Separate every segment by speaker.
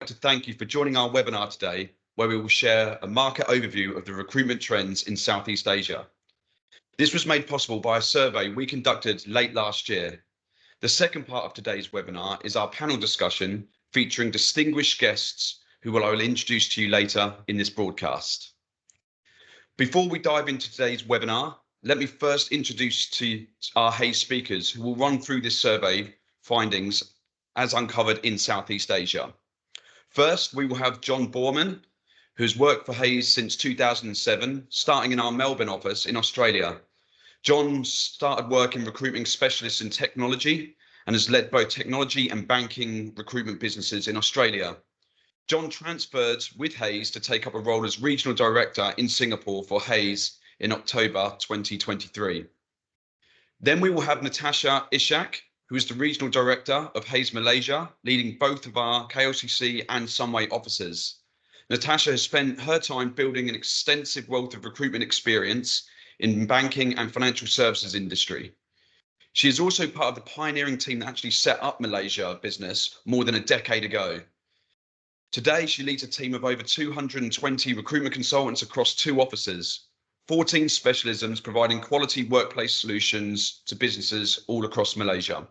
Speaker 1: like to thank you for joining our webinar today, where we will share a market overview of the recruitment trends in Southeast Asia. This was made possible by a survey we conducted late last year. The second part of today's webinar is our panel discussion featuring distinguished guests who I will introduce to you later in this broadcast. Before we dive into today's webinar, let me first introduce to our Hays speakers who will run through this survey findings as uncovered in Southeast Asia. First, we will have John Borman, who's worked for Hays since 2007, starting in our Melbourne office in Australia. John started working recruiting specialists in technology and has led both technology and banking recruitment businesses in Australia. John transferred with Hays to take up a role as regional director in Singapore for Hays in October 2023. Then we will have Natasha Ishak, who is the regional director of Hays Malaysia, leading both of our KLCC and Sunway offices. Natasha has spent her time building an extensive wealth of recruitment experience in banking and financial services industry. She is also part of the pioneering team that actually set up Malaysia business more than a decade ago. Today, she leads a team of over 220 recruitment consultants across 2 offices, 14 specialisms providing quality workplace solutions to businesses all across Malaysia.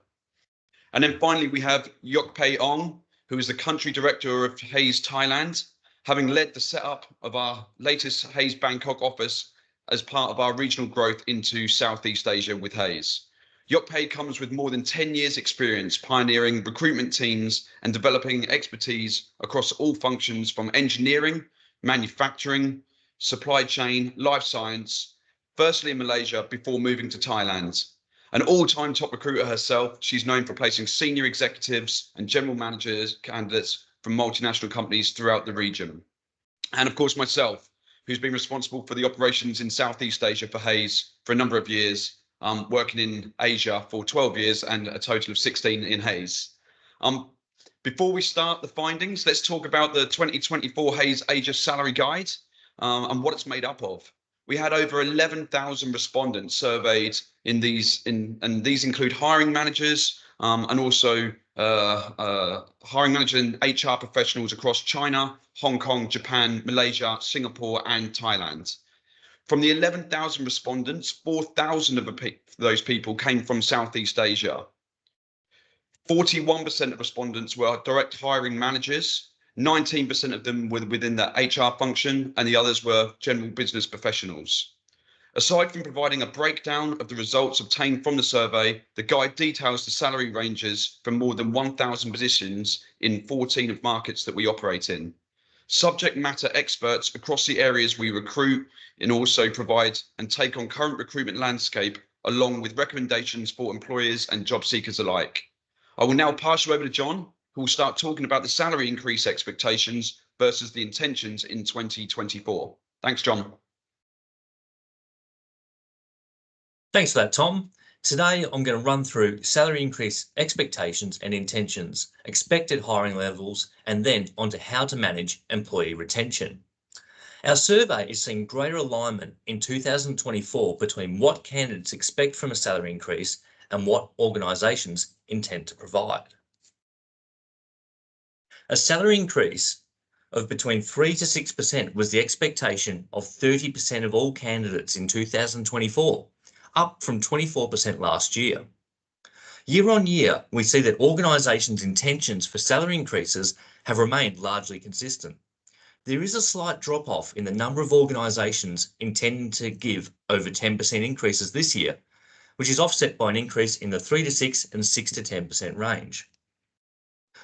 Speaker 1: And then finally, we have Yok Pei Ong, who is the country director of Hays Thailand, having led the setup of our latest Hays Bangkok office as part of our regional growth into Southeast Asia with Hays. Yok Pei comes with more than 10 years experience pioneering recruitment teams and developing expertise across all functions from engineering, manufacturing, supply chain, life science, firstly in Malaysia before moving to Thailand. An all-time top recruiter herself, she's known for placing senior executives and general managers candidates from multinational companies throughout the region. And of course myself, who's been responsible for the operations in Southeast Asia for Hays for a number of years, working in Asia for 12 years and a total of 16 in Hays. Before we start the findings, let's talk about the 2024 Hays Asia Salary Guide and what it's made up of. We had over 11,000 respondents surveyed and these include hiring managers and also hiring managers and HR professionals across China, Hong Kong, Japan, Malaysia, Singapore, and Thailand. From the 11,000 respondents, 4,000 of those people came from Southeast Asia. 41% of respondents were direct hiring managers, 19% of them were within the HR function, and the others were general business professionals. Aside from providing a breakdown of the results obtained from the survey, the guide details the salary ranges from more than 1,000 positions in 14 of markets that we operate in. Subject matter experts across the areas we recruit and also provide and take on current recruitment landscape, along with recommendations for employers and job seekers alike. I will now pass you over to John, who will start talking about the salary increase expectations versus the intentions in 2024. Thanks, John.
Speaker 2: Thanks for that, Tom. Today, I'm going to run through salary increase expectations and intentions, expected hiring levels, and then onto how to manage employee retention. Our survey is seeing greater alignment in 2024 between what candidates expect from a salary increase and what organisations intend to provide. A salary increase of between 3 to 6% was the expectation of 30% of all candidates in 2024. Up from 24% last year. Year on year, we see that organisations' intentions for salary increases have remained largely consistent. There is a slight drop-off in the number of organisations intending to give over 10% increases this year, which is offset by an increase in the 3 to 6 and 6 to 10% range.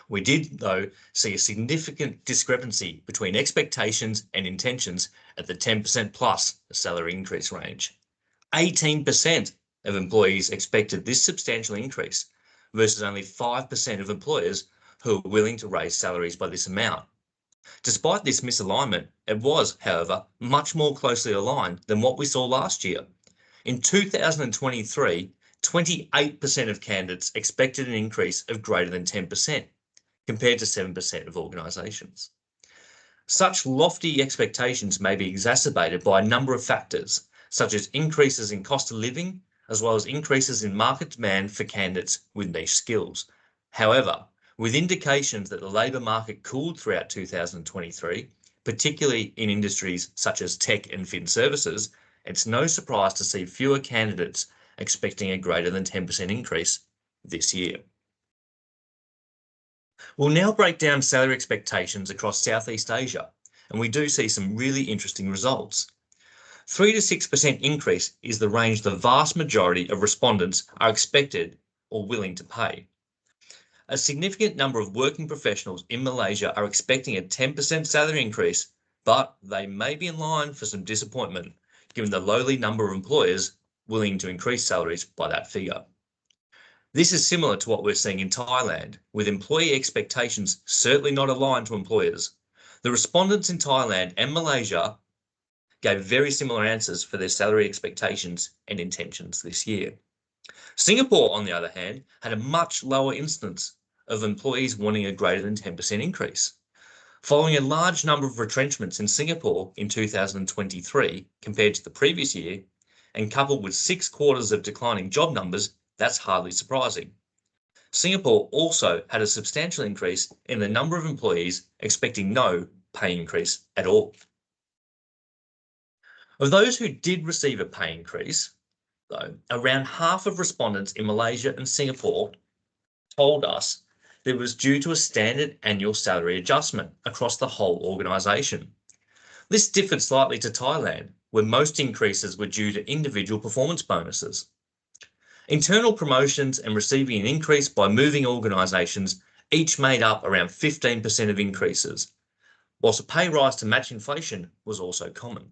Speaker 2: We did, though, see a significant discrepancy between expectations and intentions at the 10% plus salary increase range. 18% of employees expected this substantial increase versus only 5% of employers who are willing to raise salaries by this amount. Despite this misalignment, it was, however, much more closely aligned than what we saw last year. In 2023, 28% of candidates expected an increase of greater than 10%, compared to 7% of organisations. Such lofty expectations may be exacerbated by a number of factors, such as increases in cost of living, as well as increases in market demand for candidates with niche skills. However, with indications that the labour market cooled throughout 2023, particularly in industries such as tech and fin services. It's no surprise to see fewer candidates expecting a greater than 10% increase this year. We'll now break down salary expectations across Southeast Asia, and we do see some really interesting results. 3 to 6% increase is the range the vast majority of respondents are expected or willing to pay. A significant number of working professionals in Malaysia are expecting a 10% salary increase, but they may be in line for some disappointment given the lowly number of employers willing to increase salaries by that figure. This is similar to what we're seeing in Thailand, with employee expectations certainly not aligned to employers. The respondents in Thailand and Malaysia gave very similar answers for their salary expectations and intentions this year. Singapore, on the other hand, had a much lower instance of employees wanting a greater than 10% increase. Following a large number of retrenchments in Singapore in 2023 compared to the previous year, and coupled with 6 quarters of declining job numbers, that's hardly surprising. Singapore also had a substantial increase in the number of employees expecting no pay increase at all. Of those who did receive a pay increase, though, around half of respondents in Malaysia and Singapore told us that it was due to a standard annual salary adjustment across the whole organisation. This differed slightly to Thailand, where most increases were due to individual performance bonuses. Internal promotions and receiving an increase by moving organisations each made up around 15% of increases, whilst a pay rise to match inflation was also common.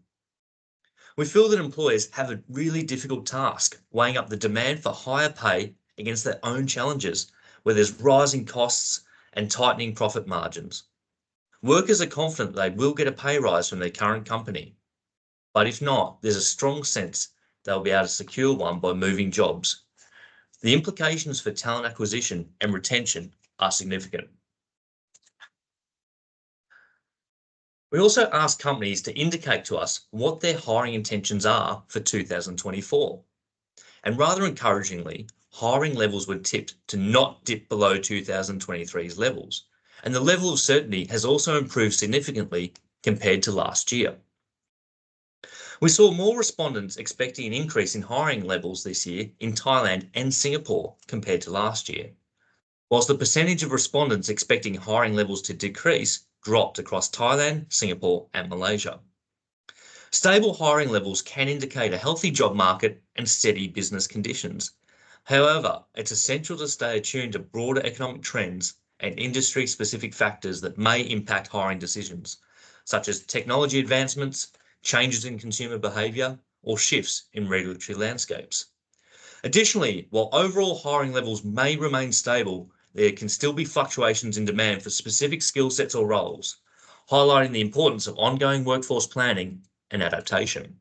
Speaker 2: We feel that employers have a really difficult task weighing up the demand for higher pay against their own challenges, where there's rising costs and tightening profit margins. Workers are confident they will get a pay rise from their current company, but if not, there's a strong sense they'll be able to secure one by moving jobs. The implications for talent acquisition and retention are significant. We also ask companies to indicate to us what their hiring intentions are for 2024. And rather encouragingly, hiring levels were tipped to not dip below 2023's levels, and the level of certainty has also improved significantly compared to last year. We saw more respondents expecting an increase in hiring levels this year in Thailand and Singapore compared to last year, whilst the percentage of respondents expecting hiring levels to decrease dropped across Thailand, Singapore and Malaysia. Stable hiring levels can indicate a healthy job market and steady business conditions. However, it's essential to stay attuned to broader economic trends and industry-specific factors that may impact hiring decisions, such as technology advancements, changes in consumer behaviour, or shifts in regulatory landscapes. Additionally, while overall hiring levels may remain stable, there can still be fluctuations in demand for specific skill sets or roles, highlighting the importance of ongoing workforce planning and adaptation.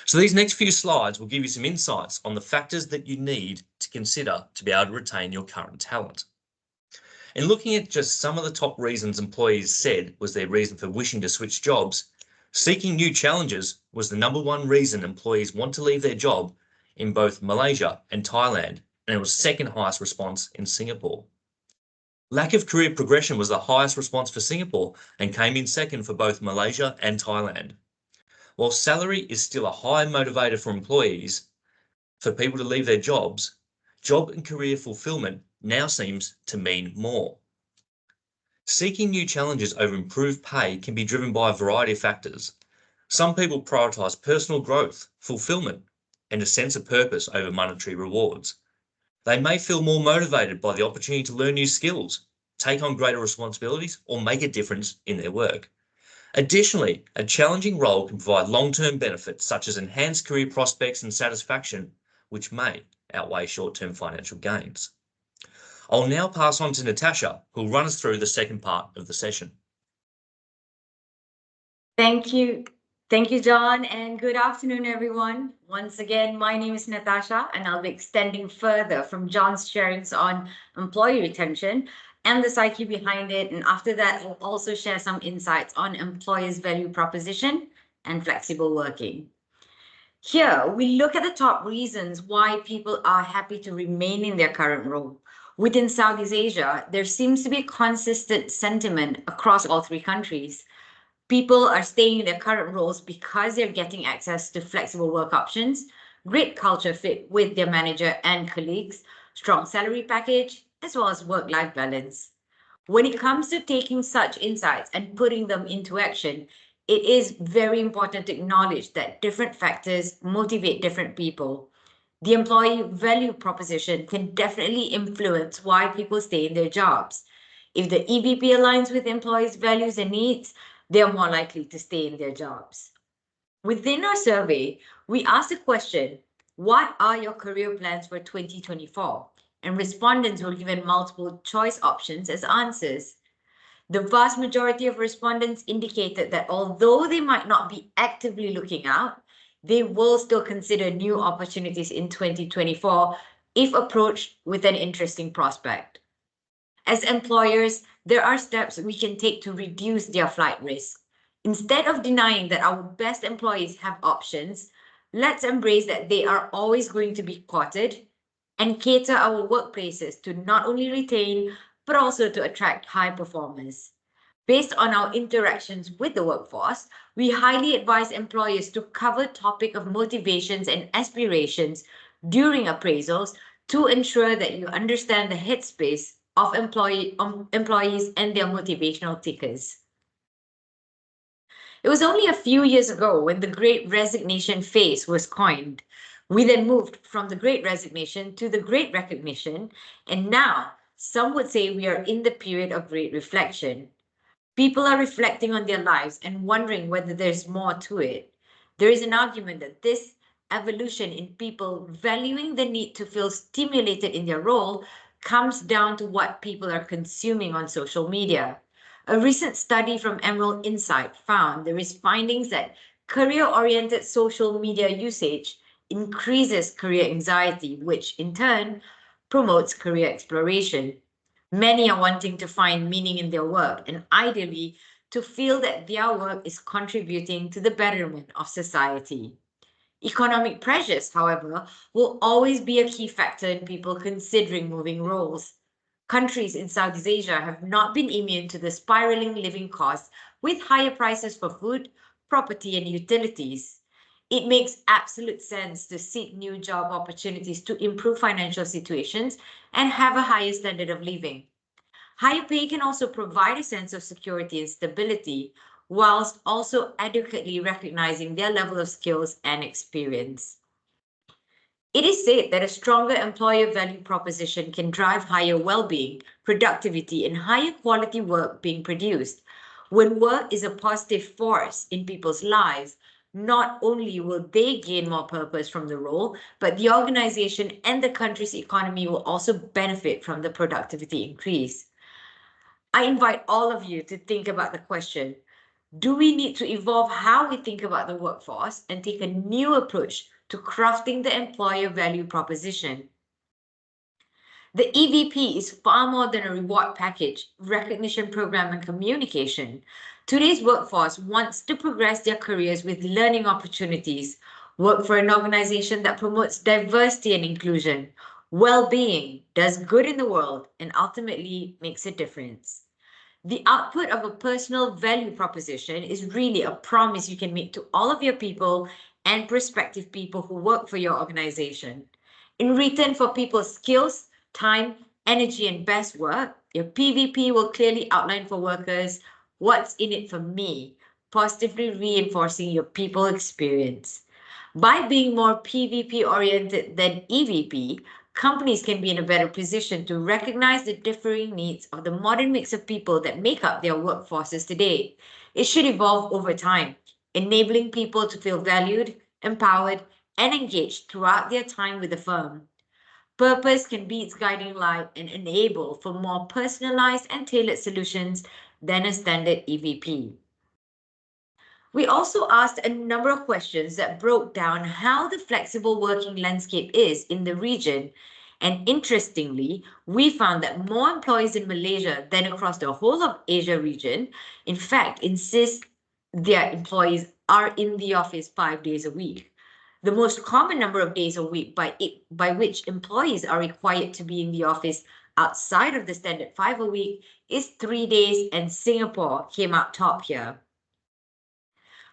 Speaker 2: So these next few slides will give you some insights on the factors that you need to consider to be able to retain your current talent. In looking at just some of the top reasons employees said was their reason for wishing to switch jobs, seeking new challenges was the #1 reason employees want to leave their job in both Malaysia and Thailand, and it was second highest response in Singapore. Lack of career progression was the highest response for Singapore and came in second for both Malaysia and Thailand. While salary is still a high motivator for employees, for people to leave their jobs, job and career fulfillment now seems to mean more. Seeking new challenges over improved pay can be driven by a variety of factors. Some people prioritise personal growth, fulfillment, and a sense of purpose over monetary rewards. They may feel more motivated by the opportunity to learn new skills, take on greater responsibilities, or make a difference in their work. Additionally, a challenging role can provide long-term benefits such as enhanced career prospects and satisfaction, which may outweigh short-term financial gains. I'll now pass on to Natasha, who will run us through the second part of the session.
Speaker 3: Thank you. Thank you, John, and good afternoon, everyone. Once again, my name is Natasha, and I'll be extending further from John's sharings on employee retention and the psyche behind it. And after that, I'll also share some insights on employers' value proposition and flexible working. Here, we look at the top reasons why people are happy to remain in their current role. Within Southeast Asia, there seems to be a consistent sentiment across all three countries. People are staying in their current roles because they're getting access to flexible work options, great culture fit with their manager and colleagues, strong salary package, as well as work-life balance. When it comes to taking such insights and putting them into action, it is very important to acknowledge that different factors motivate different people. The employee value proposition can definitely influence why people stay in their jobs. If the EVP aligns with employees' values and needs, they are more likely to stay in their jobs. Within our survey, we asked the question, what are your career plans for 2024? And respondents were given multiple choice options as answers. The vast majority of respondents indicated that although they might not be actively looking out, they will still consider new opportunities in 2024 if approached with an interesting prospect. As employers, there are steps we can take to reduce their flight risk. Instead of denying that our best employees have options, let's embrace that they are always going to be courted and cater our workplaces to not only retain, but also to attract high performers. Based on our interactions with the workforce, we highly advise employers to cover topic of motivations and aspirations during appraisals to ensure that you understand the headspace of employees and their motivational tickers. It was only a few years ago when the Great Resignation phase was coined. We then moved from the Great Resignation to the Great Recognition, and now some would say we are in the period of great reflection. People are reflecting on their lives and wondering whether there's more to it. There is an argument that this evolution in people valuing the need to feel stimulated in their role comes down to what people are consuming on social media. A recent study from Emerald Insight found there is findings that career-oriented social media usage increases career anxiety, which in turn promotes career exploration. Many are wanting to find meaning in their work and ideally to feel that their work is contributing to the betterment of society. Economic pressures, however, will always be a key factor in people considering moving roles. Countries in Southeast Asia have not been immune to the spiraling living costs with higher prices for food, property, and utilities. It makes absolute sense to seek new job opportunities to improve financial situations and have a higher standard of living. Higher pay can also provide a sense of security and stability, whilst also adequately recognizing their level of skills and experience. It is said that a stronger employer value proposition can drive higher well-being, productivity, and higher quality work being produced. When work is a positive force in people's lives, not only will they gain more purpose from the role, but the organization and the country's economy will also benefit from the productivity increase. I invite all of you to think about the question, do we need to evolve how we think about the workforce and take a new approach to crafting the employer value proposition? The EVP is far more than a reward package, recognition program, and communication. Today's workforce wants to progress their careers with learning opportunities, work for an organization that promotes diversity and inclusion, well-being, does good in the world, and ultimately makes a difference. The output of a personal value proposition is really a promise you can make to all of your people and prospective people who work for your organization. In return for people's skills, time, energy, and best work, your PVP will clearly outline for workers what's in it for me, positively reinforcing your people experience. By being more PVP oriented than EVP, companies can be in a better position to recognize the differing needs of the modern mix of people that make up their workforces today. It should evolve over time, enabling people to feel valued, empowered, and engaged throughout their time with the firm. Purpose can be its guiding light and enable for more personalized and tailored solutions than a standard EVP. We also asked a number of questions that broke down how the flexible working landscape is in the region. And interestingly, we found that more employees in Malaysia than across the whole of Asia region, in fact, insist their employees are in the office 5 days a week. The most common number of days a week by which employees are required to be in the office outside of the standard 5-a-week is 3 days, and Singapore came out top here.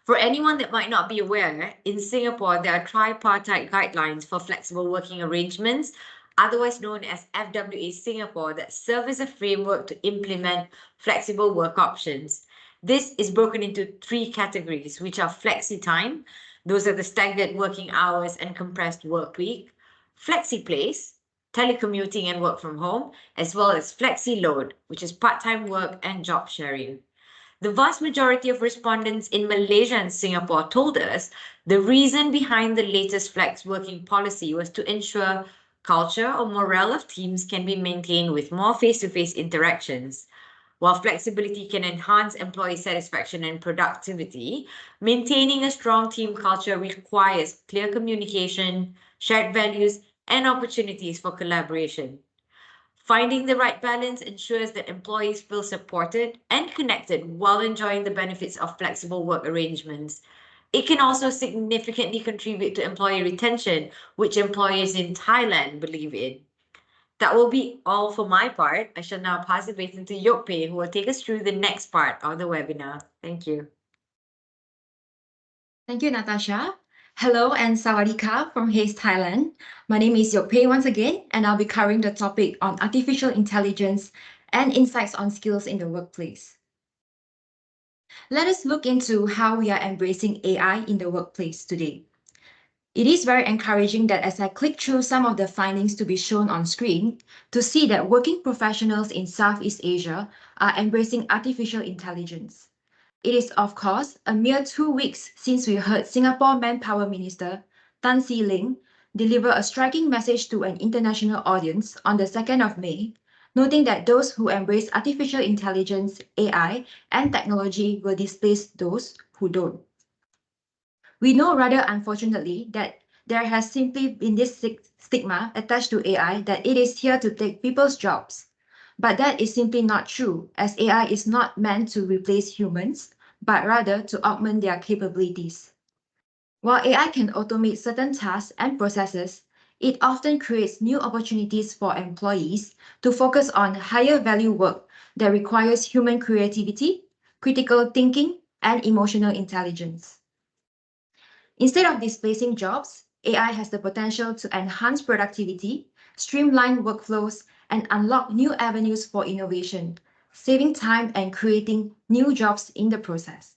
Speaker 3: For anyone that might not be aware, in Singapore, there are tripartite guidelines for flexible working arrangements, otherwise known as FWA Singapore, that serve as a framework to implement flexible work options. This is broken into 3 categories, which are flexi time. Those are the staggered working hours and compressed work week. Flexi place, telecommuting and work from home, as well as flexi load, which is part-time work and job sharing. The vast majority of respondents in Malaysia and Singapore told us the reason behind the latest flex working policy was to ensure culture or morale of teams can be maintained with more face-to-face interactions. While flexibility can enhance employee satisfaction and productivity, maintaining a strong team culture requires clear communication, shared values, and opportunities for collaboration. Finding the right balance ensures that employees feel supported and connected while enjoying the benefits of flexible work arrangements. It can also significantly contribute to employee retention, which employers in Thailand believe in. That will be all for my part. I shall now pass the baton to Yokpei, who will take us through the next part of the webinar. Thank you.
Speaker 4: Thank you, Natasha. Hello and Sawadika from Hayes, Thailand. My name is Yokpei once again, and I'll be covering the topic on artificial intelligence and insights on skills in the workplace. Let us look into how we are embracing AI in the workplace today. It is very encouraging that as I click through some of the findings to be shown on screen, to see that working professionals in Southeast Asia are embracing artificial intelligence. It is, of course, a mere 2 weeks since we heard Singapore Manpower Minister Tan See Leng deliver a striking message to an international audience on the 2nd of May, noting that those who embrace artificial intelligence, AI, and technology will displace those who don't. We know rather unfortunately that there has simply been this stigma attached to AI that it is here to take people's jobs. But that is simply not true, as AI is not meant to replace humans, but rather to augment their capabilities. While AI can automate certain tasks and processes, it often creates new opportunities for employees to focus on higher value work that requires human creativity, critical thinking, and emotional intelligence. Instead of displacing jobs, AI has the potential to enhance productivity, streamline workflows, and unlock new avenues for innovation, saving time and creating new jobs in the process.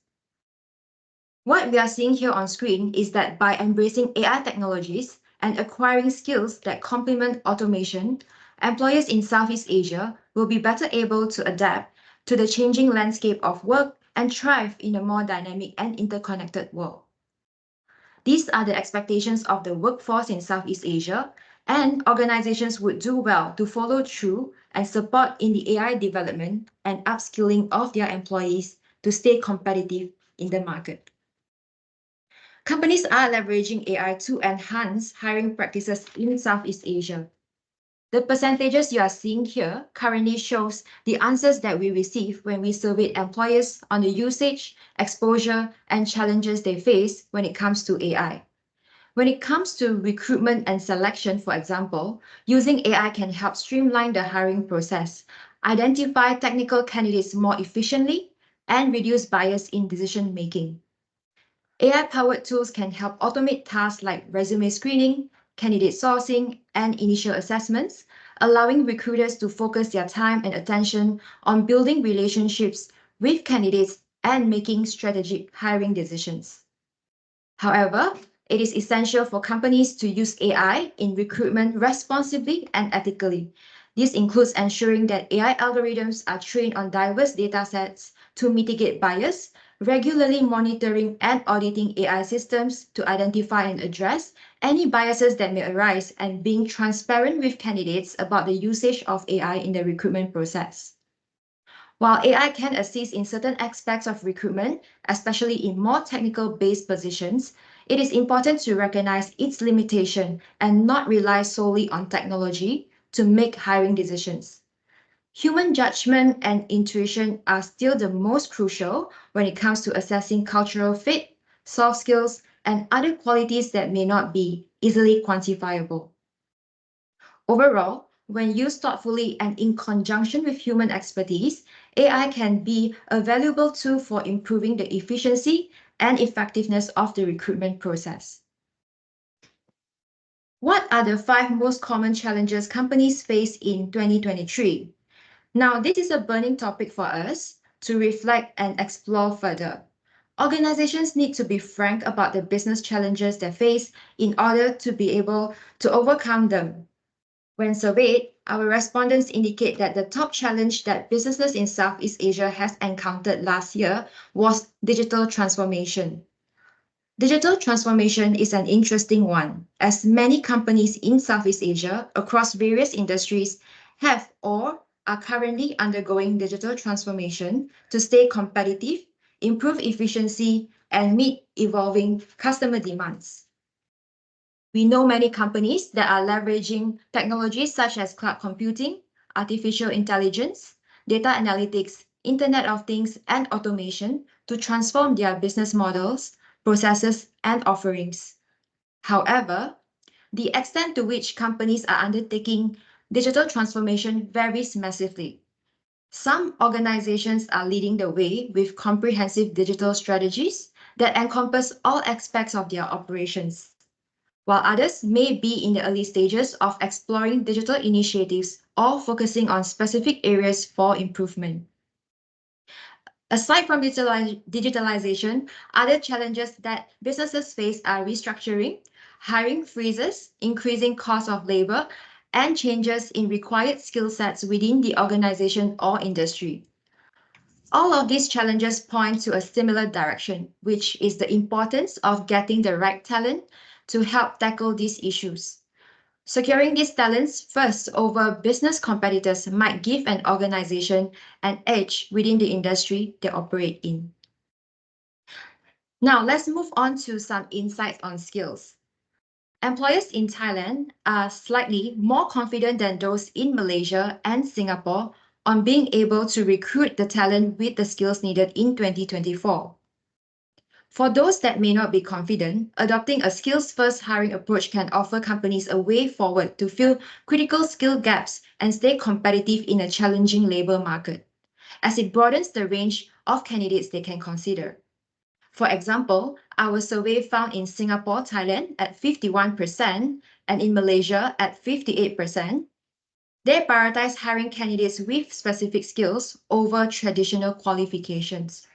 Speaker 4: What we are seeing here on screen is that by embracing AI technologies and acquiring skills that complement automation, employers in Southeast Asia will be better able to adapt to the changing landscape of work and thrive in a more dynamic and interconnected world. These are the expectations of the workforce in Southeast Asia, and organizations would do well to follow through and support in the AI development and upskilling of their employees to stay competitive in the market. Companies are leveraging AI to enhance hiring practices in Southeast Asia. The percentages you are seeing here currently shows the answers that we receive when we surveyed employers on the usage, exposure, and challenges they face when it comes to AI. When it comes to recruitment and selection, for example, using AI can help streamline the hiring process, identify technical candidates more efficiently, and reduce bias in decision-making. AI-powered tools can help automate tasks like resume screening, candidate sourcing, and initial assessments, allowing recruiters to focus their time and attention on building relationships with candidates and making strategic hiring decisions. However, it is essential for companies to use AI in recruitment responsibly and ethically. This includes ensuring that AI algorithms are trained on diverse datasets to mitigate bias, regularly monitoring and auditing AI systems to identify and address any biases that may arise, and being transparent with candidates about the usage of AI in the recruitment process. While AI can assist in certain aspects of recruitment, especially in more technical-based positions, it is important to recognize its limitation and not rely solely on technology to make hiring decisions. Human judgment and intuition are still the most crucial when it comes to assessing cultural fit, soft skills, and other qualities that may not be easily quantifiable. Overall, When used thoughtfully and in conjunction with human expertise, AI can be a valuable tool for improving the efficiency and effectiveness of the recruitment process. What are the 5 most common challenges companies face in 2023? Now, this is a burning topic for us to reflect and explore further. Organizations need to be frank about the business challenges they face in order to be able to overcome them. When surveyed, our respondents indicate that the top challenge that businesses in Southeast Asia has encountered last year was digital transformation. Digital transformation is an interesting one, as many companies in Southeast Asia across various industries have or are currently undergoing digital transformation to stay competitive, improve efficiency, and meet evolving customer demands. We know many companies that are leveraging technologies such as cloud computing, artificial intelligence, data analytics, Internet of Things, and automation to transform their business models, processes, and offerings. However, the extent to which companies are undertaking digital transformation varies massively. Some organizations are leading the way with comprehensive digital strategies that encompass all aspects of their operations, while others may be in the early stages of exploring digital initiatives or focusing on specific areas for improvement. Aside from digitalization, other challenges that businesses face are restructuring, hiring freezes, increasing cost of labor, and changes in required skill sets within the organization or industry. All of these challenges point to a similar direction, which is the importance of getting the right talent to help tackle these issues. Securing these talents first over business competitors might give an organization an edge within the industry they operate in. Now, let's move on to some insights on skills. Employers in Thailand are slightly more confident than those in Malaysia and Singapore on being able to recruit the talent with the skills needed in 2024. For those that may not be confident, adopting a skills-first hiring approach can offer companies a way forward to fill critical skill gaps and stay competitive in a challenging labor market, as it broadens the range of candidates they can consider. For example, our survey found in Singapore, Thailand at 51% and in Malaysia at 58%, they prioritize hiring candidates with specific skills over traditional qualifications.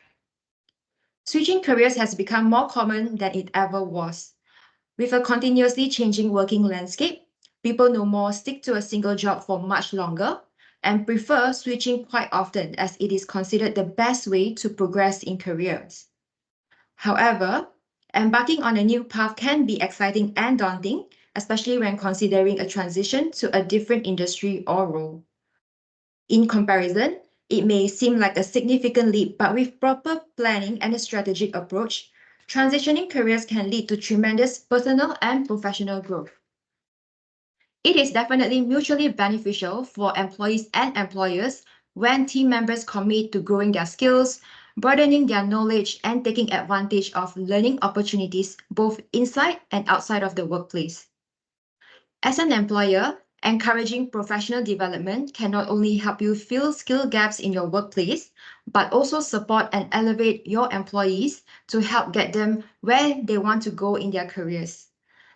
Speaker 4: Switching careers has become more common than it ever was. With a continuously changing working landscape, people no more stick to a single job for much longer and prefer switching quite often as it is considered the best way to progress in careers. However, embarking on a new path can be exciting and daunting, especially when considering a transition to a different industry or role. In comparison, it may seem like a significant leap, but with proper planning and a strategic approach, transitioning careers can lead to tremendous personal and professional growth. It is definitely mutually beneficial for employees and employers when team members commit to growing their skills, broadening their knowledge, and taking advantage of learning opportunities both inside and outside of the workplace. As an employer, encouraging professional development can not only help you fill skill gaps in your workplace, but also support and elevate your employees to help get them where they want to go in their careers.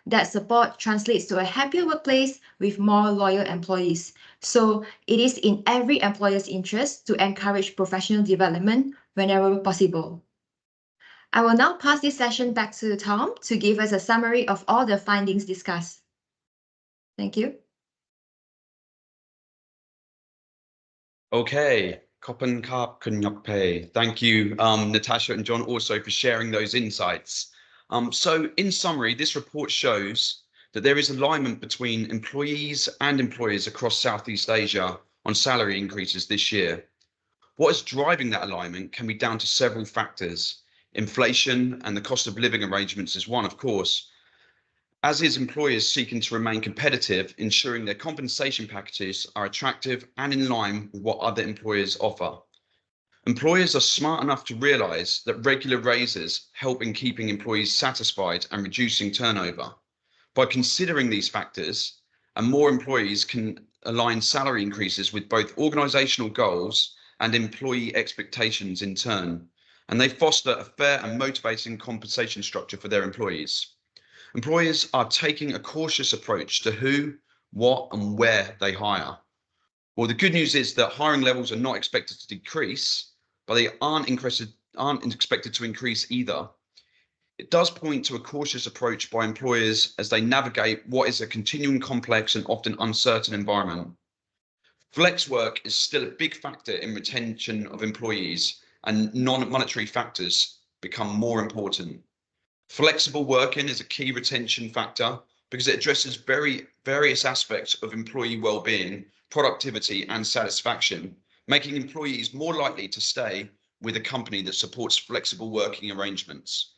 Speaker 4: That support translates to a happier workplace with more loyal employees. So it is in every employer's interest to encourage professional development whenever possible. I will now pass this session back to Tom to give us a summary of all the findings discussed. Thank you.
Speaker 1: Okay, Koppen Karp Kunyokpe. Thank you, Natasha and John, also for sharing those insights. So in summary, this report shows that there is alignment between employees and employers across Southeast Asia on salary increases this year. What is driving that alignment can be down to several factors. Inflation and the cost of living arrangements is one, of course, as is employers seeking to remain competitive, ensuring their compensation packages are attractive and in line with what other employers offer. Employers are smart enough to realise that regular raises help in keeping employees satisfied and reducing turnover. By considering these factors, and more employees can align salary increases with both organizational goals and employee expectations in turn, and they foster a fair and motivating compensation structure for their employees. Employers are taking a cautious approach to who, what, and where they hire. Well, the good news is that hiring levels are not expected to decrease, but they aren't expected to increase either. It does point to a cautious approach by employers as they navigate what is a continuing complex and often uncertain environment. Flex work is still a big factor in retention of employees, and non-monetary factors become more important. Flexible working is a key retention factor because it addresses various aspects of employee well-being, productivity, and satisfaction, making employees more likely to stay with a company that supports flexible working arrangements.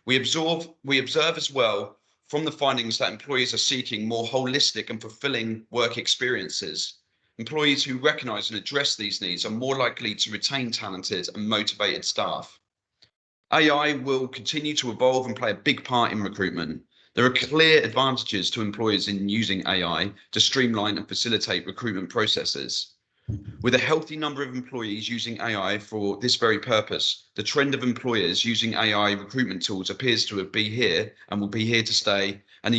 Speaker 1: We observe as well from the findings that employees are seeking more holistic and fulfilling work experiences. Employees who recognise and address these needs are more likely to retain talented and motivated staff. AI will continue to evolve and play a big part in recruitment. There are clear advantages to employers in using AI to streamline and facilitate recruitment processes. With a healthy number of employees using AI for this very purpose, the trend of employers using AI recruitment tools appears to be here and will be here to stay, and the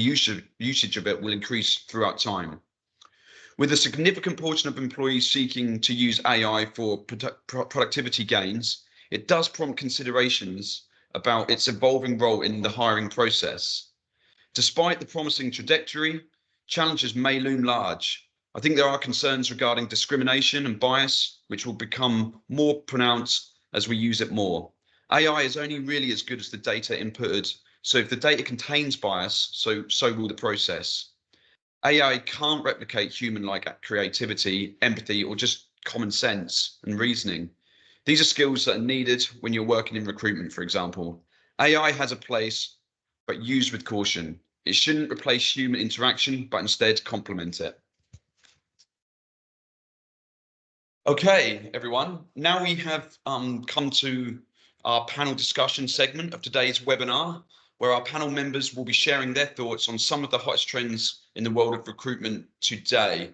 Speaker 1: usage of it will increase throughout time. With a significant portion of employees seeking to use AI for productivity gains, it does prompt considerations about its evolving role in the hiring process. Despite the promising trajectory, challenges may loom large. I think there are concerns regarding discrimination and bias, which will become more pronounced as we use it more. AI is only really as good as the data inputted, so if the data contains bias, so will the process. AI can't replicate human-like creativity, empathy, or just common sense and reasoning. These are skills that are needed when you're working in recruitment, for example. AI has a place, but used with caution. It shouldn't replace human interaction, but instead complement it. Okay, everyone, now we have come to our panel discussion segment of today's webinar, where our panel members will be sharing their thoughts on some of the hottest trends in the world of recruitment today.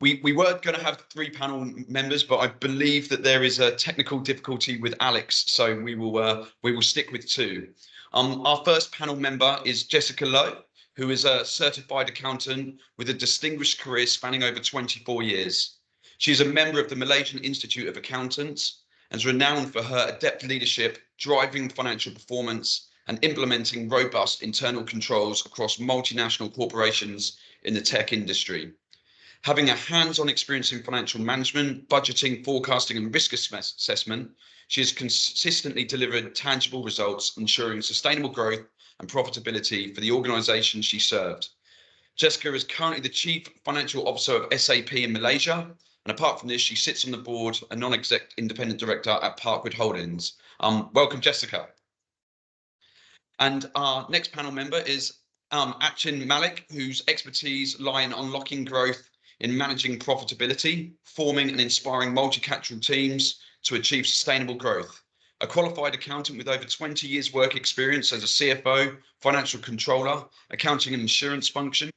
Speaker 1: We were going to have 3 panel members, but I believe that there is a technical difficulty with Alex, so we will stick with 2. Our first panel member is Jessica Lowe, who is a certified accountant with a distinguished career spanning over 24 years. She is a member of the Malaysian Institute of Accountants and is renowned for her adept leadership, driving financial performance, and implementing robust internal controls across multinational corporations in the tech industry. Having a hands-on experience in financial management, budgeting, forecasting, and risk assessment, she has consistently delivered tangible results, ensuring sustainable growth and profitability for the organization she served. Jessica is currently the Chief Financial Officer of SAP in Malaysia, and apart from this, she sits on the board, a non-exec independent director at Parkwood Holdings. Welcome, Jessica. And our next panel member is Achin Malik, whose expertise lie in unlocking growth in managing profitability, forming and inspiring multi-cultural teams to achieve sustainable growth. A qualified accountant with over 20 years work experience as a CFO, financial controller, accounting and insurance function.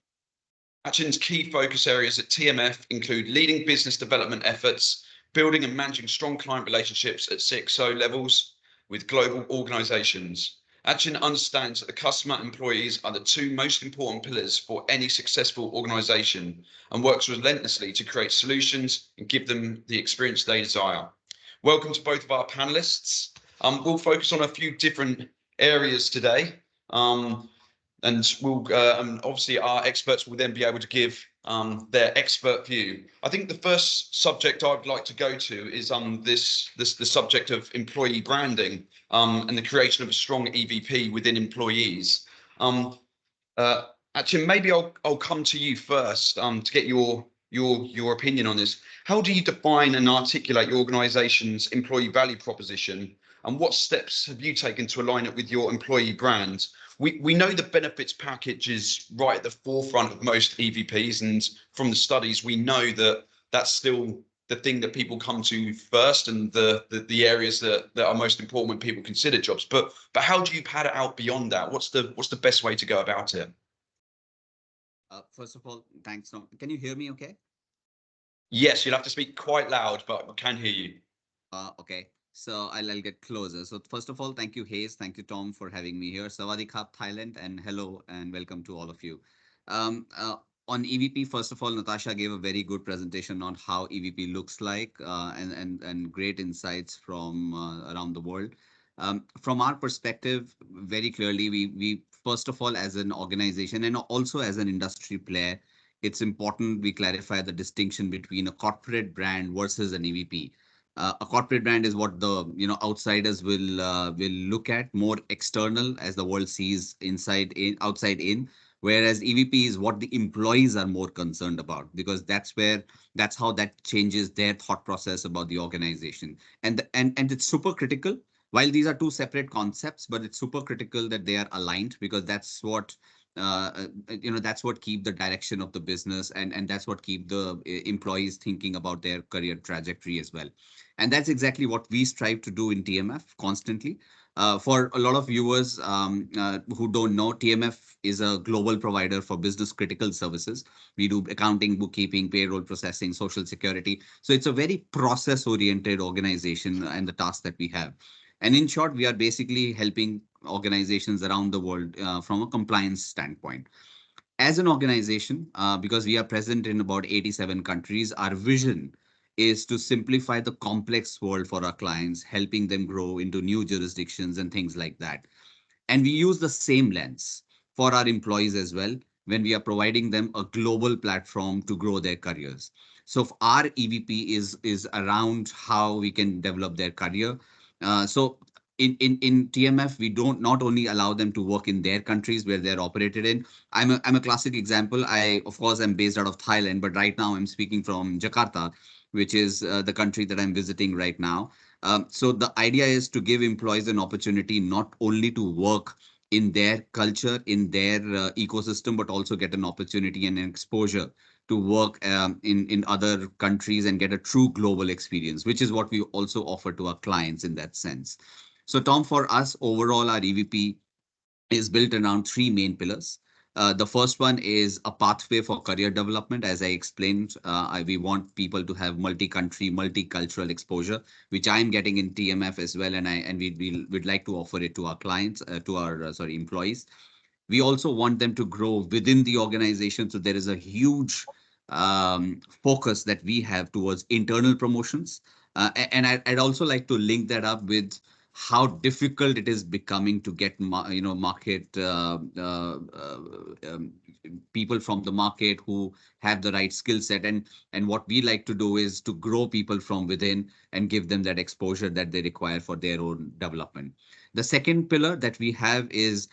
Speaker 1: Achin's key focus areas at TMF include leading business development efforts, building and managing strong client relationships at CXO levels with global organizations. Achin understands that the customer and employees are the 2 most important pillars for any successful organization and works relentlessly to create solutions and give them the experience they desire. Welcome to both of our panelists. We'll focus on a few different areas today, and obviously our experts will then be able to give their expert view. I think the first subject I'd like to go to is the subject of employee branding and the creation of a strong EVP within employees. Actually, maybe I'll come to you first to get your opinion on this. How do you define and articulate your organization's employee value proposition, and what steps have you taken to align it with your employee brand? We know the benefits package is right at the forefront of most EVPs, and from the studies we know that that's still the thing that people come to first, and the areas that are most important when people consider jobs. But how do you pad it out beyond that? What's the best way to go about it?
Speaker 5: First of all, thanks. Can you hear me okay?
Speaker 1: Yes, you'll have to speak quite loud, but we can hear you.
Speaker 5: Okay. So I'll get closer. So first of all, thank you, Hayes. Thank you, Tom, for having me here. Sawadee Krap, Thailand, and hello and welcome to all of you. Um, uh, on EVP, first of all, Natasha gave a very good presentation on how EVP looks like and great insights from around the world. From our perspective, very clearly, we first of all, as an organization and also as an industry player, it's important we clarify the distinction between a corporate brand versus an EVP. A corporate brand is what the outsiders will look at, more external, as the world sees inside in outside in, whereas EVP is what the employees are more concerned about, because that's how that changes their thought process about the organization. And it's super critical. While these are two separate concepts, but it's super critical that they are aligned, because that's what keep the direction of the business, and that's what keep the employees thinking about their career trajectory as well. And that's exactly what we strive to do in TMF constantly. For a lot of viewers who don't know, TMF is a global provider for business critical services. We do accounting, bookkeeping, payroll processing, social security. So it's a very process oriented organization and the tasks that we have. And in short, we are basically helping organizations around the world from a compliance standpoint. As an organization, because we are present in about 87 countries, our vision is to simplify the complex world for our clients, helping them grow into new jurisdictions and things like that. And we use the same lens for our employees as well when we are providing them a global platform to grow their careers. So if our EVP is around how we can develop their career. So in TMF, we don't not only allow them to work in their countries where they're operated in. I'm a classic example. I, of course, I'm based out of Thailand, but right now I'm speaking from Jakarta, which is the country that I'm visiting right now. So the idea is to give employees an opportunity not only to work in their culture, in their ecosystem, but also get an opportunity and an exposure to work in other countries and get a true global experience, which is what we also offer to our clients in that sense. So Tom, for us, overall, our EVP is built around three main pillars. The first one is a pathway for career development. As I explained, we want people to have multi-country, multicultural exposure, which I'm getting in TMF as well, and we'd like to offer it to our clients, to our employees. We also want them to grow within the organization, so there is a huge focus that we have towards internal promotions. And I'd also like to link that up with how difficult it is becoming to get market people from the market who have the right skill set, and what we like to do is to grow people from within and give them that exposure that they require for their own development. The second pillar that we have is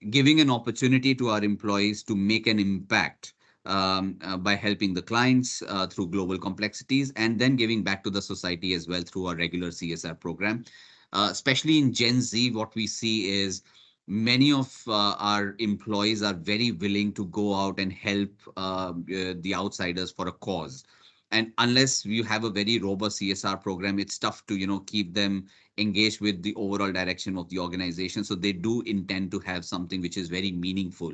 Speaker 5: giving an opportunity to our employees to make an impact by helping the clients through global complexities, and then giving back to the society as well through our regular CSR program. Especially in Gen Z, what we see is many of our employees are very willing to go out and help the outsiders for a cause. And unless you have a very robust CSR program, it's tough to keep them engaged with the overall direction of the organization. So they do intend to have something which is very meaningful,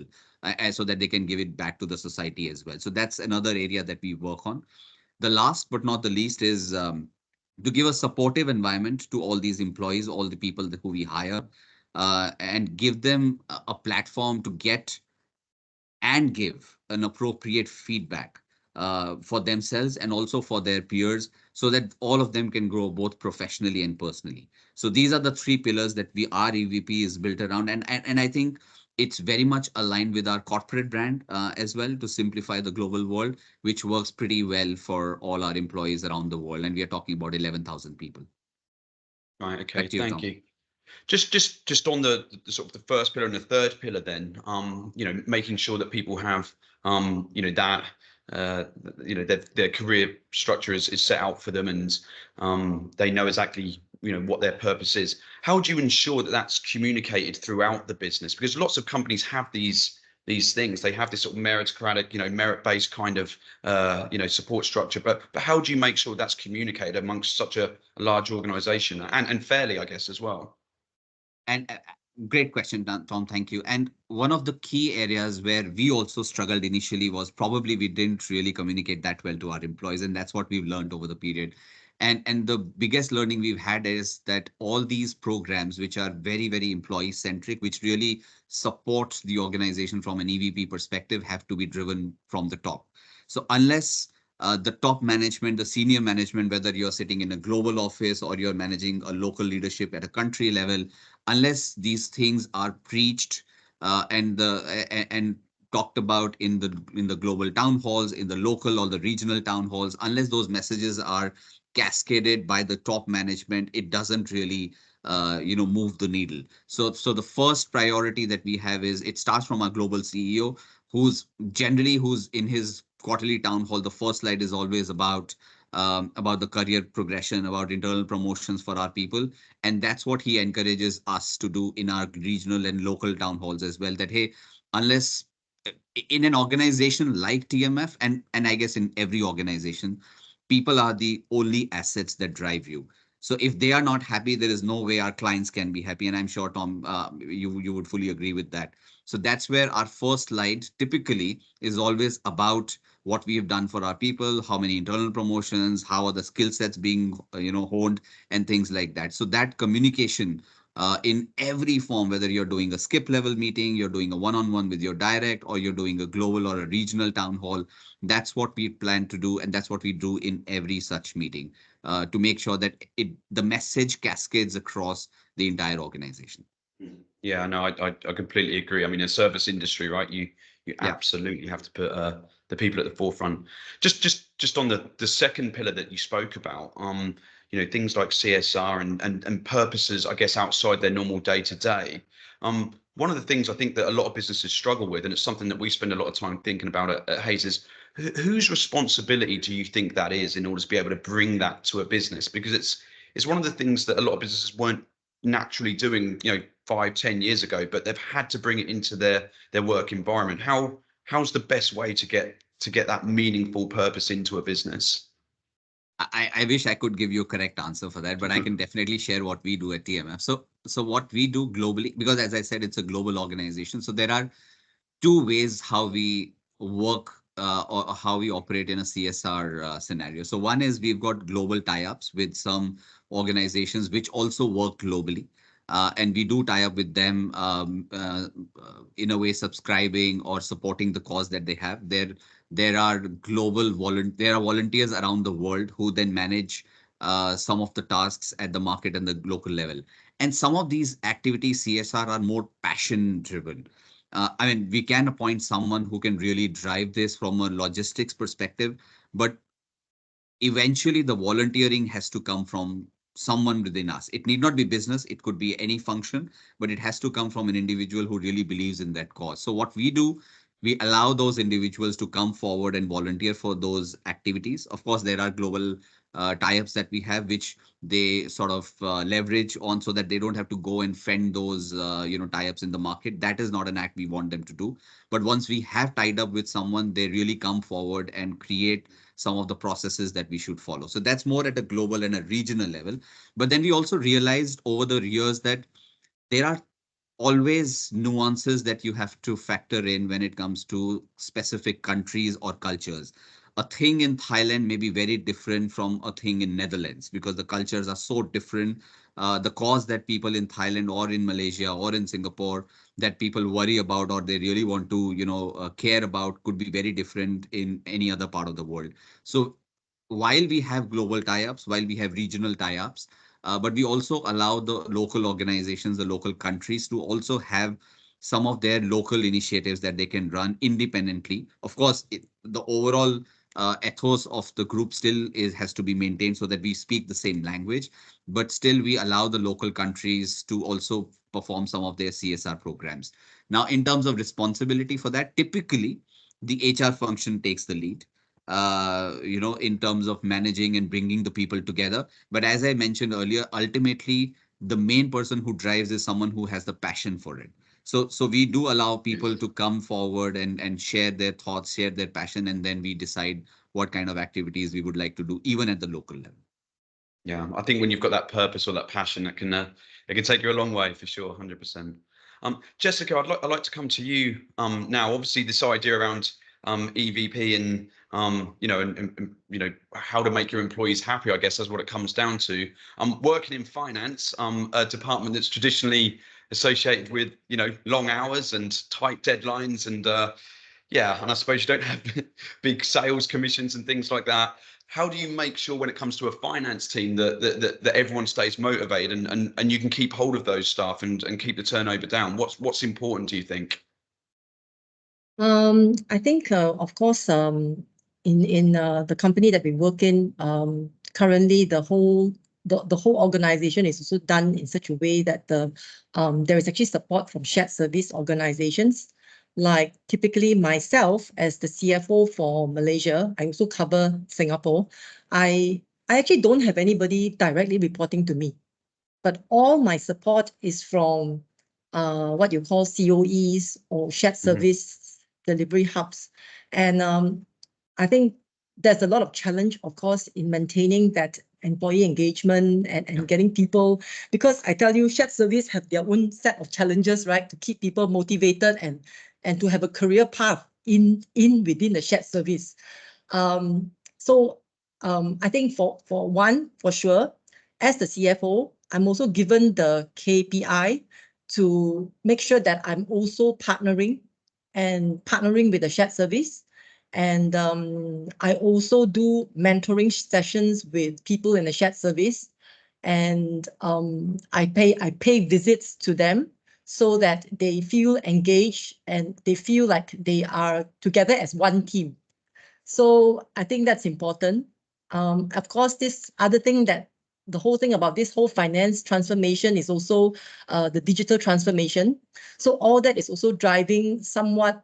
Speaker 5: so that they can give it back to the society as well. So that's another area that we work on. The last but not the least is to give a supportive environment to all these employees, all the people who we hire, and give them a platform to get and give an appropriate feedback for themselves and also for their peers, so that all of them can grow both professionally and personally. So these are the three pillars that our EVP is built around. And I think it's very much aligned with our corporate brand as well, to simplify the global world, which works pretty well for all our employees around the world. And we are talking about 11,000 people.
Speaker 1: Right. Okay.
Speaker 5: Back to you,
Speaker 1: Thank
Speaker 5: Tom.
Speaker 1: you. Just on the sort of the first pillar and the third pillar, then, making sure that people have, that, their career structure is set out for them, and they know exactly, what their purpose is. How do you ensure that that's communicated throughout the business? Because lots of companies have these things. They have this sort of meritocratic, merit-based kind of, support structure. But how do you make sure that's communicated amongst such a large organization and fairly, I guess, as well?
Speaker 5: And Great question, Tom. Thank you. And one of the key areas where we also struggled initially was probably we didn't really communicate that well to our employees, and that's what we've learned over the period. And the biggest learning we've had is that all these programs, which are very, very employee centric, which really support the organization from an EVP perspective, have to be driven from the top. So unless the top management, the senior management, whether you're sitting in a global office or you're managing a local leadership at a country level, unless these things are preached and talked about in the global town halls, in the local or the regional town halls, unless those messages are cascaded by the top management, it doesn't really move the needle. So the first priority that we have is it starts from our global CEO, who's in his quarterly town hall. The first slide is always about the career progression, about internal promotions for our people. And that's what he encourages us to do in our regional and local town halls as well. That, hey, unless in an organization like TMF, and I guess in every organization, people are the only assets that drive you. So if they are not happy, there is no way our clients can be happy. And I'm sure, Tom, you would fully agree with that. So that's where our first slide typically is always about what we have done for our people, how many internal promotions, how are the skill sets being honed, and things like that. So that communication in every form, whether you're doing a skip level meeting, you're doing a one-on-one with your direct, or you're doing a global or a regional town hall, that's what we plan to do, and that's what we do in every such meeting to make sure that the message cascades across the entire organization.
Speaker 1: Yeah, no, I completely agree. I mean, a service industry, right? You
Speaker 5: Yeah.
Speaker 1: absolutely have to put the people at the forefront. Just on the second pillar that you spoke about, things like CSR and purposes, I guess, outside their normal day to day. One of the things I think that a lot of businesses struggle with, and it's something that we spend a lot of time thinking about at Hays, is whose responsibility do you think that is in order to be able to bring that to a business? Because it's one of the things that a lot of businesses weren't naturally doing, 5-10 years ago, but they've had to bring it into their work environment. How's the best way to get that meaningful purpose into a business?
Speaker 5: I wish I could give you a correct answer for that, but I can definitely share what we do at TMF. So what we do globally, because as I said, it's a global organization. So there are two ways how we work or how we operate in a CSR scenario. So one is we've got global tie-ups with some organizations which also work globally. And we do tie up with them in a way, subscribing or supporting the cause that they have. There are volunteers around the world who then manage some of the tasks at the market and the local level. And some of these activities, CSR, are more passion driven. I mean, we can appoint someone who can really drive this from a logistics perspective, but eventually the volunteering has to come from someone within us. It need not be business, it could be any function, but it has to come from an individual who really believes in that cause. So what we do, we allow those individuals to come forward and volunteer for those activities. Of course, there are global tie-ups that we have, which they sort of leverage on so that they don't have to go and fend those tie-ups in the market. That is not an act we want them to do. But once we have tied up with someone, they really come forward and create some of the processes that we should follow. So that's more at a global and a regional level. But then we also realized over the years that there are always nuances that you have to factor in when it comes to specific countries or cultures. A thing in Thailand may be very different from a thing in Netherlands because the cultures are so different. The cause that people in Thailand or in Malaysia or in Singapore that people worry about or they really want to care about could be very different in any other part of the world. So while we have global tie-ups, while we have regional tie-ups, but we also allow the local organizations, the local countries to also have some of their local initiatives that they can run independently. Of course, the overall ethos of the group still has to be maintained so that we speak the same language, but still we allow the local countries to also perform some of their CSR programs. Now, in terms of responsibility for that, typically the HR function takes the lead. In terms of managing and bringing the people together. But as I mentioned earlier, ultimately, the main person who drives is someone who has the passion for it. So we do allow people to come forward and share their thoughts, share their passion, and then we decide what kind of activities we would like to do, even at the local level.
Speaker 1: Yeah, I think when you've got that purpose or that passion, it can take you a long way for sure, 100%. Jessica, I'd like to come to you now. Obviously, this idea around EVP and you know how to make your employees happy, I guess that's what it comes down to. Working in finance, a department that's traditionally associated with long hours and tight deadlines, and yeah, and I suppose you don't have big sales commissions and things like that. How do you make sure when it comes to a finance team that everyone stays motivated and you can keep hold of those staff and keep the turnover down? What's important, do you think?
Speaker 6: I think, of course, in the company that we work in, currently the whole organization is also done in such a way that there is actually support from shared service organizations. Like typically myself as the CFO for Malaysia, I also cover Singapore. I actually don't have anybody directly reporting to me, but all my support is from what you call COEs or shared service delivery hubs. And I think there's a lot of challenge, of course, in maintaining that employee engagement and getting people, because I tell you, shared service have their own set of challenges, right? To keep people motivated and to have a career path within the shared service. So I think for sure, as the CFO, I'm also given the KPI to make sure that I'm also partnering with the shared service. And I also do mentoring sessions with people in the shared service. And I pay visits to them so that they feel engaged and they feel like they are together as one team. So I think that's important. Of course, this other thing that the whole thing about this whole finance transformation is also the digital transformation. So all that is also driving somewhat,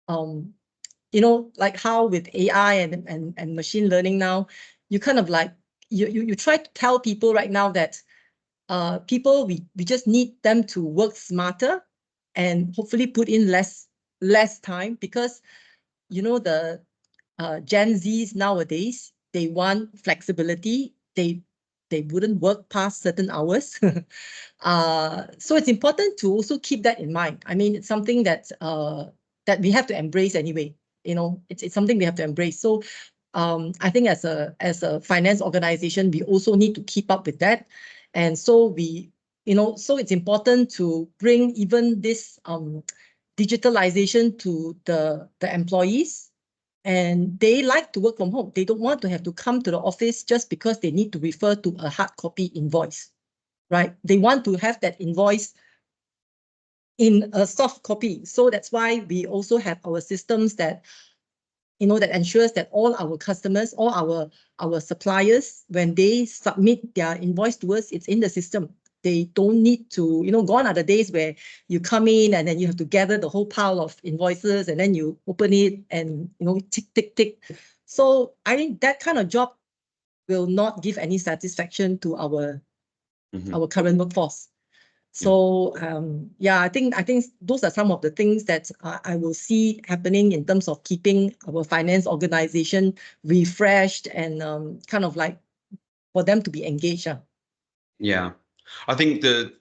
Speaker 6: like how with AI and machine learning now, you kind of like, you try to tell people right now that people, we just need them to work smarter and hopefully put in less time, because the Gen Zs nowadays, they want flexibility. They wouldn't work past certain hours. So it's important to also keep that in mind. I mean, it's something that that we have to embrace anyway. It's something we have to embrace. So I think as a finance organization, we also need to keep up with that. And so so it's important to bring even this digitalization to the employees. And they like to work from home. They don't want to have to come to the office just because they need to refer to a hard copy invoice, right? They want to have that invoice in a soft copy. So that's why we also have our systems that that ensures that all our customers, all our suppliers, when they submit their invoice to us, it's in the system. They don't need to, gone are the days where you come in and then you have to gather the whole pile of invoices and then you open it and, tick, tick, tick. So I think that kind of job will not give any satisfaction to our current workforce. So yeah, I think those are some of the things that I will see happening in terms of keeping our finance organization refreshed and kind of like for them to be engaged.
Speaker 1: Yeah, I think the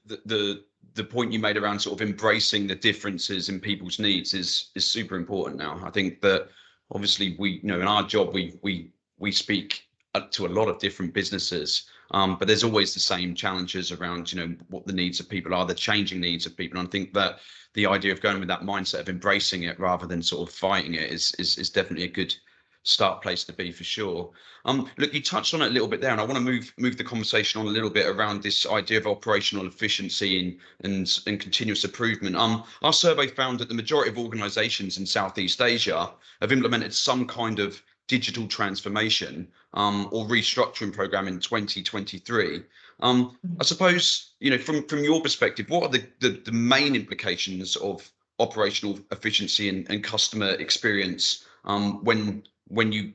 Speaker 1: point you made around sort of embracing the differences in people's needs is super important now. I think that obviously we, in our job, we speak to a lot of different businesses. But there's always the same challenges around, what the needs of people are, the changing needs of people. And I think that the idea of going with that mindset of embracing it rather than sort of fighting it is definitely a good start place to be, for sure. Look, you touched on it a little bit there, and I want to move the conversation on a little bit around this idea of operational efficiency and continuous improvement. Our survey found that the majority of organizations in Southeast Asia have implemented some kind of digital transformation or restructuring program in 2023. I suppose, from your perspective, what are the main implications of operational efficiency and customer experience when you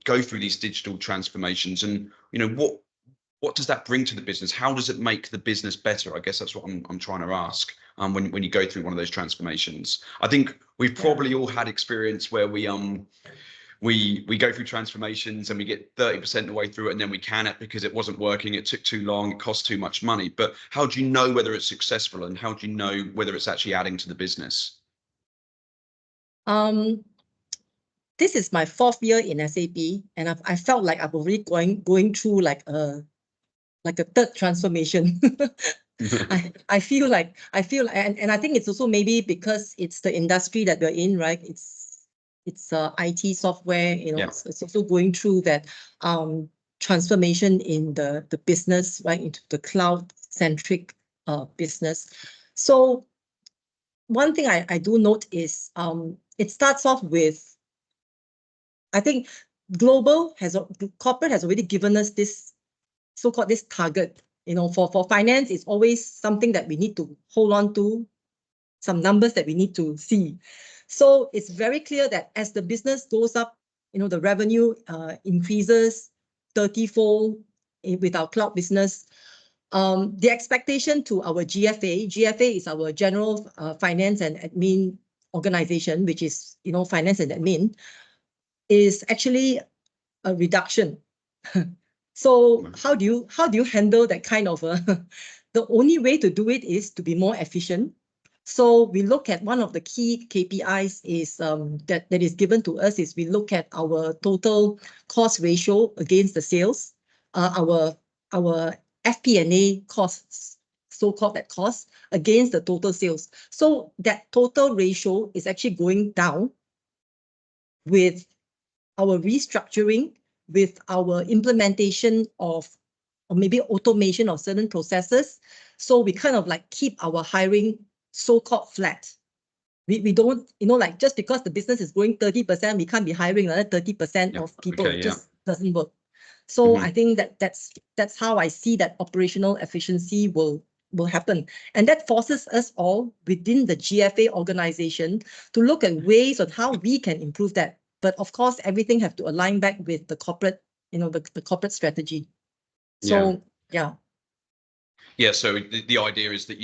Speaker 1: go through these digital transformations, and what does that bring to the business? How does it make the business better? I guess that's what I'm trying to ask. When you go through one of those transformations, I think we've probably all had experience where we go through transformations and we get 30% of the way through it, and then we can it because it wasn't working, it took too long, it cost too much money. But how do you know whether it's successful, and how do you know whether it's actually adding to the business?
Speaker 6: This is my 4th year in SAP, and I felt like I'm already going through like a 3rd transformation. I feel like, and I think it's also maybe because it's the industry that we're in, right? It's IT software,
Speaker 1: Yeah.
Speaker 6: it's also going through that transformation in the business, right, into the cloud-centric business. So one thing I do note is it starts off with, I think corporate has already given us this so-called this target. For finance, it's always something that we need to hold on to, some numbers that we need to see. So it's very clear that as the business goes up, the revenue increases 30-fold with our cloud business. The expectation to our GFA is our general finance and admin organization, which is finance and admin, is actually a reduction. So how do you handle that kind of the only way to do it is to be more efficient. So we look at one of the key KPIs is that is given to us is we look at our total cost ratio against the sales, our FP&A costs, so-called that cost against the total sales. So that total ratio is actually going down with our restructuring, with our implementation of, or maybe automation of certain processes. So we kind of like keep our hiring so-called flat. We don't, like just because the business is growing 30%, we can't be hiring another 30% of people.
Speaker 1: Okay,
Speaker 6: it just doesn't work. So I think that's how I see that operational efficiency will happen. And that forces us all within the GFA organization to look at ways on how we can improve that. But of course, everything have to align back with the corporate, the corporate strategy. So yeah.
Speaker 1: So the idea is that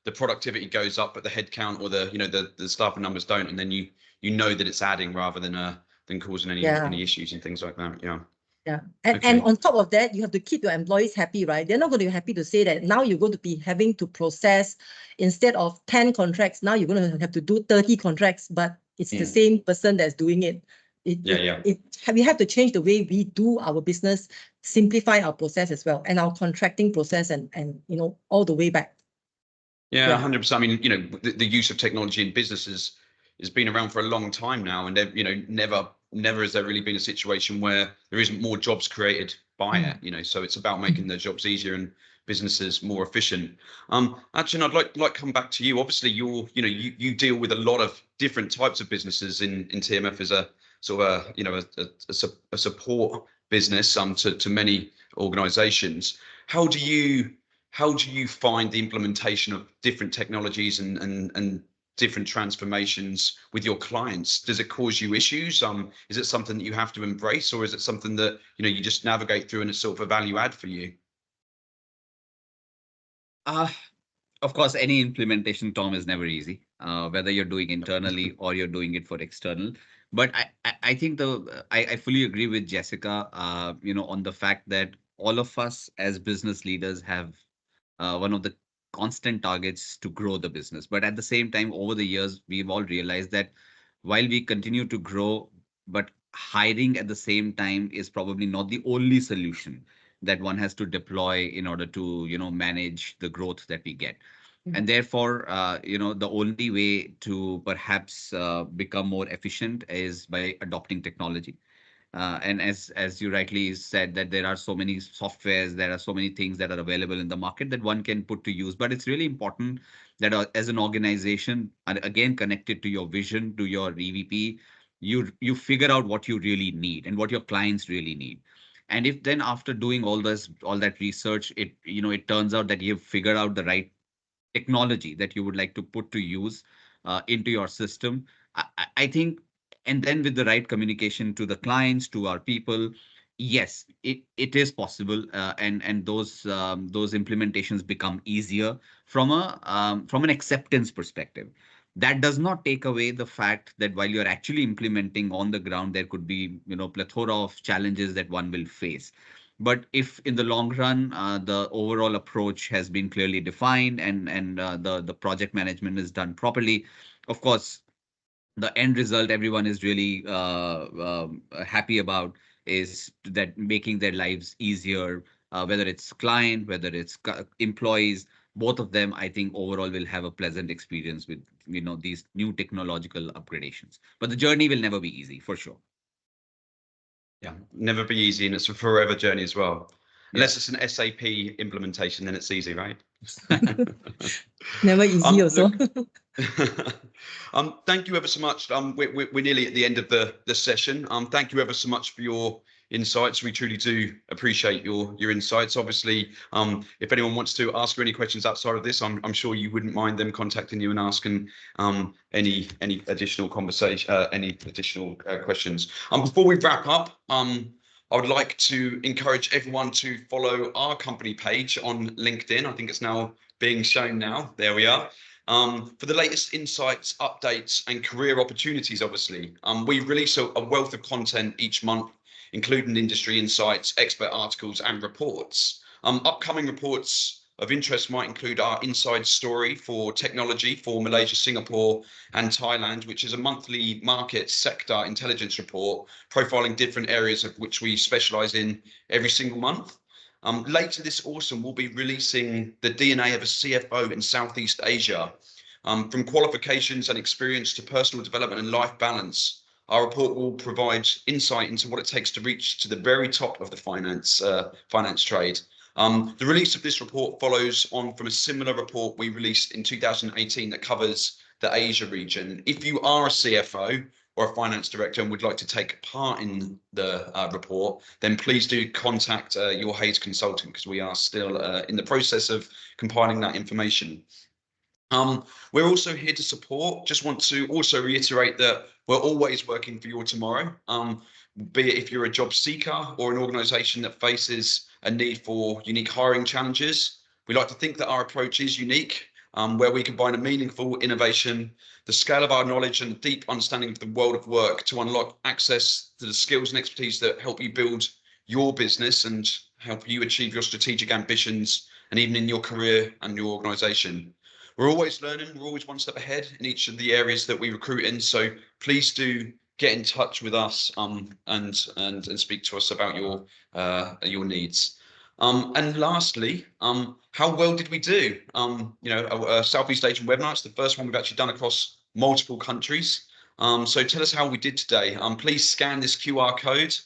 Speaker 1: the productivity goes up, but the headcount or the staff numbers don't, and then you know that it's adding rather than causing any issues and things like that.
Speaker 6: Yeah. And on top of that, you have to keep your employees happy, right? They're not going to be happy to say that now you're going to be having to process, instead of 10 contracts, now you're going to have to do 30 contracts, but it's the same person that's doing it. We have to change the way we do our business, simplify our process as well, and our contracting process, and all the way back.
Speaker 1: 100%. I mean, the use of technology in businesses has been around for a long time now, and never has there really been a situation where there isn't more jobs created by it. So it's about making the jobs easier and businesses more efficient. Achin, I'd like to come back to you. Obviously, you deal with a lot of different types of businesses in TMF as a sort of a support business to many organizations. How do you find the implementation of different technologies and different transformations with your clients? Does it cause you issues? Is it something that you have to embrace, or is it something that you just navigate through and it's sort of a value add for you?
Speaker 5: Of course, any implementation, Tom, is never easy, whether you're doing internally or you're doing it for external. But I think I fully agree with Jessica, on the fact that all of us as business leaders have one of the constant targets to grow the business. But at the same time, over the years, we've all realized that while we continue to grow, but hiring at the same time is probably not the only solution that one has to deploy in order to, manage the growth that we get. And therefore, the only way to perhaps become more efficient is by adopting technology. And as you rightly said, that there are so many softwares, there are so many things that are available in the market that one can put to use. But it's really important that as an organization, and again, connected to your vision, to your EVP, you figure out what you really need and what your clients really need. And if then after doing all that research, it turns out that you've figured out the right technology that you would like to put to use into your system, I think, and then with the right communication to the clients, to our people, yes, it is possible, and those implementations become easier from an acceptance perspective. That does not take away the fact that while you're actually implementing on the ground, there could be, plethora of challenges that one will face. But if in the long run, the overall approach has been clearly defined and the project management is done properly, of course, the end result everyone is really happy about is that making their lives easier, whether it's client, whether it's employees, both of them, I think overall will have a pleasant experience with, these new technological upgradations. But the journey will never be easy, for sure.
Speaker 1: Yeah, never be easy, and it's a forever journey as well.
Speaker 5: Yeah.
Speaker 1: Unless it's an SAP implementation, then it's easy, right?
Speaker 6: Never easy also.
Speaker 1: Thank you ever so much. We're nearly at the end of the session. Thank you ever so much for your insights. We truly do appreciate your insights. Obviously, if anyone wants to ask you any questions outside of this, I'm sure you wouldn't mind them contacting you and asking any additional conversation, any additional questions. Before we wrap up, I would like to encourage everyone to follow our company page on LinkedIn. I think it's now being shown now. There we are. For the latest insights, updates, and career opportunities, obviously. We release a wealth of content each month, including industry insights, expert articles, and reports. Upcoming reports of interest might include our inside story for technology for Malaysia, Singapore, and Thailand, which is a monthly market sector intelligence report profiling different areas of which we specialize in every single month. Later this autumn, we'll be releasing the DNA of a CFO in Southeast Asia. From qualifications and experience to personal development and life balance, our report will provide insight into what it takes to reach to the very top of the finance trade. The release of this report follows on from a similar report we released in 2018 that covers the Asia region. If you are a CFO or a finance director and would like to take part in the report, then please do contact your Hayes consultant, because we are still in the process of compiling that information. We're also here to support. Just want to also reiterate that we're always working for your tomorrow, be it if you're a job seeker or an organization that faces a need for unique hiring challenges. We like to think that our approach is unique, where we combine a meaningful innovation, the scale of our knowledge, and a deep understanding of the world of work to unlock access to the skills and expertise that help you build your business and help you achieve your strategic ambitions, and even in your career and your organization. We're always learning, we're always one step ahead in each of the areas that we recruit in. So please do get in touch with us and speak to us about your needs. And lastly, how well did we do? Southeast Asian webinar, it's the first one we've actually done across multiple countries. So tell us how we did today. Please scan this QR code.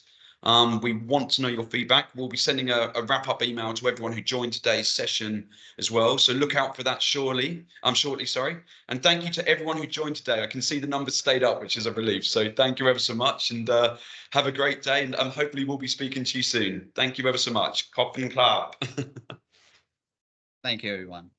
Speaker 1: We want to know your feedback. We'll be sending a wrap-up email to everyone who joined today's session as well. So look out for that shortly. And thank you to everyone who joined today. I can see the numbers stayed up, which is a relief. So thank you ever so much, and have a great day. And hopefully we'll be speaking to you soon. Thank you ever so much. Cough and clap.
Speaker 5: Thank you, everyone.